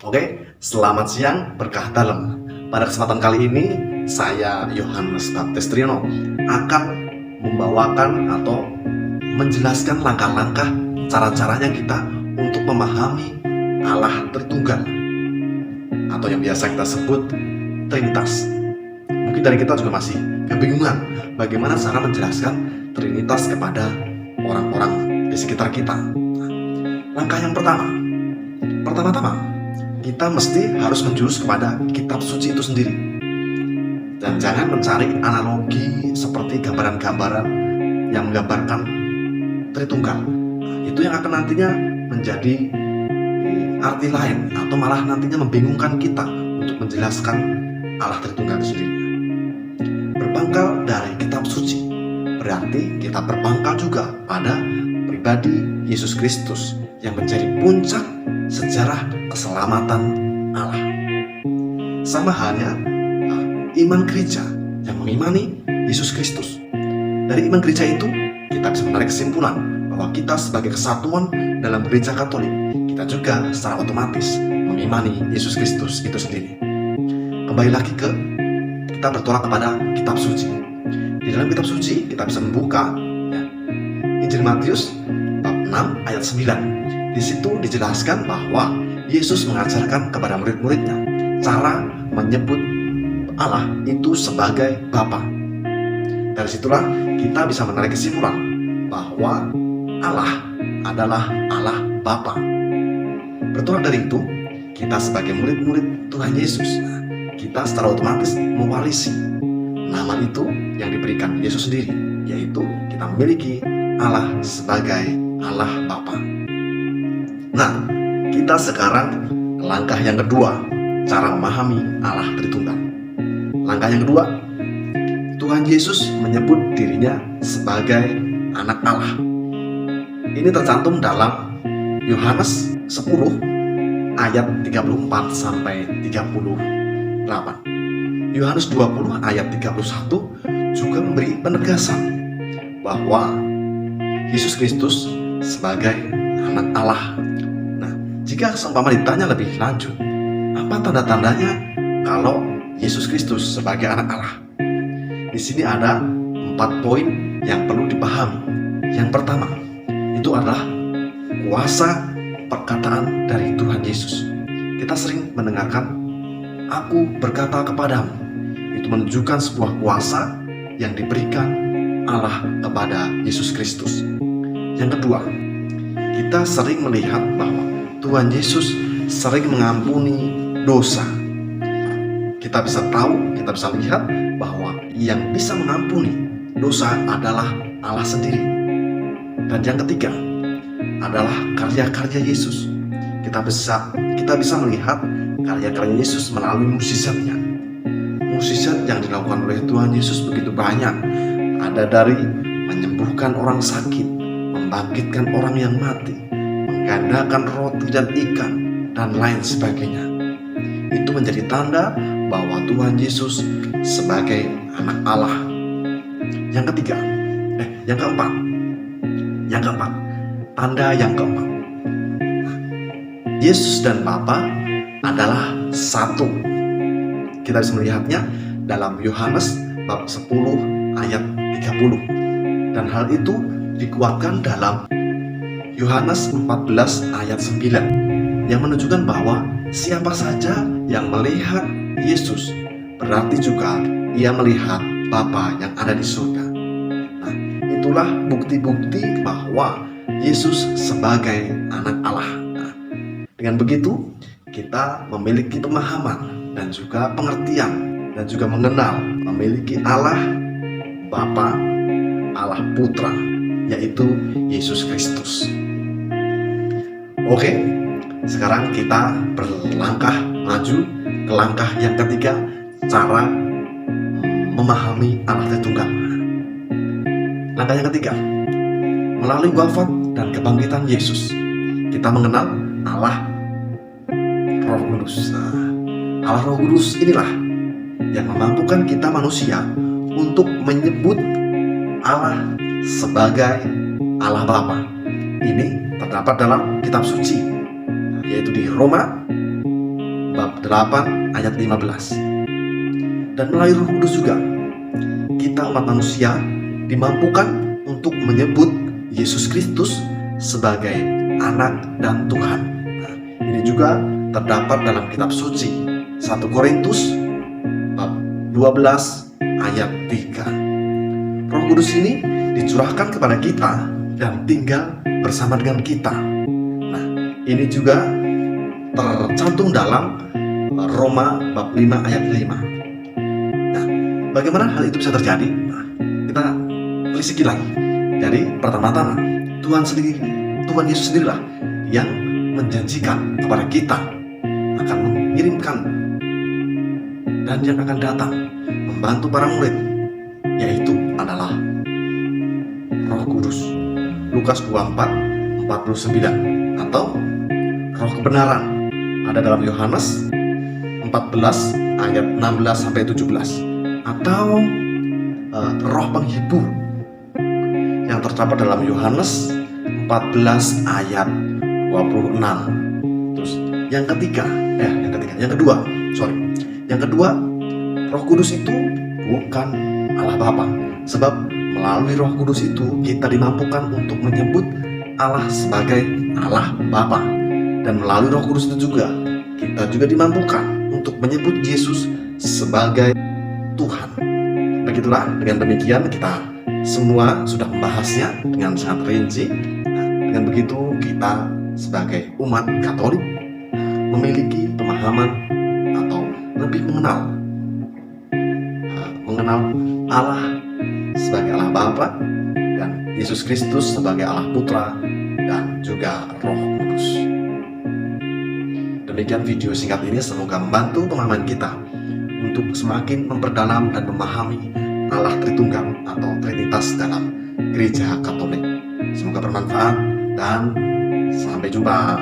Oke, selamat siang, berkah dalam. Pada kesempatan kali ini, saya Yohanes Baptis Triyono akan membawakan atau menjelaskan langkah-langkah cara-caranya kita untuk memahami Allah Tritunggal atau yang biasa kita sebut Trinitas. Mungkin dari kita juga masih kebingungan bagaimana cara menjelaskan Trinitas kepada orang-orang di sekitar kita. Langkah yang pertama-tama kita mesti harus menjurus kepada kitab suci itu sendiri, dan jangan mencari analogi seperti gambaran-gambaran yang menggambarkan Tritunggal. Itu yang akan nantinya menjadi arti lain atau malah nantinya membingungkan kita untuk menjelaskan Allah Tritunggal itu sendiri. Berpangkal dari kitab suci berarti kita berpangkal juga pada pribadi Yesus Kristus yang menjadi puncak sejarah keselamatan Allah. Sama halnya iman gereja yang mengimani Yesus Kristus. Dari iman gereja itu kita bisa menarik kesimpulan bahwa kita sebagai kesatuan dalam gereja Katolik, kita juga secara otomatis mengimani Yesus Kristus itu sendiri. Kembali lagi kita bertolak kepada kitab suci. Di dalam kitab suci kita bisa membuka Injil Matius bab 6 ayat 9. Di situ dijelaskan bahwa Yesus mengajarkan kepada murid-muridnya cara menyebut Allah itu sebagai Bapa. Dari situlah kita bisa menarik kesimpulan bahwa Allah adalah Allah Bapa. Bertolak dari itu, kita sebagai murid-murid Tuhan Yesus, kita secara otomatis mewarisi nama itu yang diberikan Yesus sendiri, yaitu kita memiliki Allah sebagai Allah Bapa. Nah, kita sekarang ke langkah yang kedua, cara memahami Allah Tritunggal. Langkah yang kedua, Tuhan Yesus menyebut dirinya sebagai anak Allah. Ini tercantum dalam Yohanes 10 ayat 34 sampai 38. Yohanes 20 ayat 31 juga memberi penegasan bahwa Yesus Kristus sebagai anak Allah. Jika seumpama ditanya lebih lanjut, apa tanda-tandanya kalau Yesus Kristus sebagai anak Allah? Di sini ada 4 poin yang perlu dipahami. Yang pertama, itu adalah kuasa perkataan dari Tuhan Yesus. Kita sering mendengarkan, "Aku berkata kepadamu." Itu menunjukkan sebuah kuasa yang diberikan Allah kepada Yesus Kristus. Yang kedua, kita sering melihat bahwa Tuhan Yesus sering mengampuni dosa. Kita bisa tahu, kita bisa lihat bahwa yang bisa mengampuni dosa adalah Allah sendiri. Dan yang ketiga adalah karya-karya Yesus. Kita bisa melihat karya-karya Yesus melalui mukjizatnya. Mukjizat yang dilakukan oleh Tuhan Yesus begitu banyak. Ada dari menyembuhkan orang sakit, membangkitkan orang yang mati, menggandakan roti dan ikan, dan lain sebagainya. Itu menjadi tanda bahwa Tuhan Yesus sebagai anak Allah. Yang keempat, tanda yang keempat, Yesus dan Bapa adalah satu. Kita bisa melihatnya dalam Yohanes bab 10 ayat 30. Dan hal itu dikuatkan dalam Yohanes 14 ayat 9 yang menunjukkan bahwa siapa saja yang melihat Yesus berarti juga ia melihat Bapa yang ada di surga. Nah, itulah bukti-bukti bahwa Yesus sebagai anak Allah. Nah, dengan begitu kita memiliki pemahaman dan juga pengertian dan juga mengenal memiliki Allah Bapa, Allah Putra, yaitu Yesus Kristus. Oke, sekarang kita berlangkah maju ke langkah yang ketiga, cara memahami Allah Tritunggal. Langkah yang ketiga, melalui wafat dan kebangkitan Yesus, kita mengenal Allah Roh Kudus. Allah Roh Kudus inilah yang memampukan kita manusia untuk menyebut Allah sebagai Allah Bapa. Ini terdapat dalam kitab suci, yaitu di Roma bab 8 ayat 15. Dan melalui Roh Kudus juga kita umat manusia dimampukan untuk menyebut Yesus Kristus sebagai anak dan Tuhan. Nah, ini juga terdapat dalam kitab suci 1 Korintus bab 12 ayat 3. Roh Kudus ini dicurahkan kepada kita dan tinggal bersama dengan kita. Nah, ini juga tercantum dalam Roma bab 5 ayat 5. Nah, bagaimana hal itu bisa terjadi? Nah, kita telisiki lagi. Jadi, pertama-tama Tuhan Yesus sendirilah yang menjanjikan kepada kita akan mengirimkan dan yang akan datang membantu para murid, yaitu adalah Roh Kudus. Lukas 24:49 atau Roh kebenaran ada dalam Yohanes 14 ayat 16-17 atau Roh penghibur yang terdapat dalam Yohanes 14 ayat 26. Terus yang kedua, Roh Kudus itu bukan Allah Bapa, sebab melalui Roh Kudus itu kita dimampukan untuk menyebut Allah sebagai Allah Bapa, dan melalui Roh Kudus itu juga kita juga dimampukan untuk menyebut Yesus sebagai Tuhan. Begitulah, dengan demikian kita semua sudah membahasnya dengan sangat rinci. Nah, dengan begitu kita sebagai umat Katolik memiliki pemahaman atau lebih mengenal Allah sebagai Allah Bapa dan Yesus Kristus sebagai Allah Putra dan juga Roh Kudus. Demikian video singkat ini, semoga membantu pemahaman kita untuk semakin memperdalam dan memahami Allah Tritunggal atau Trinitas dalam Gereja Katolik. Semoga bermanfaat dan sampai jumpa.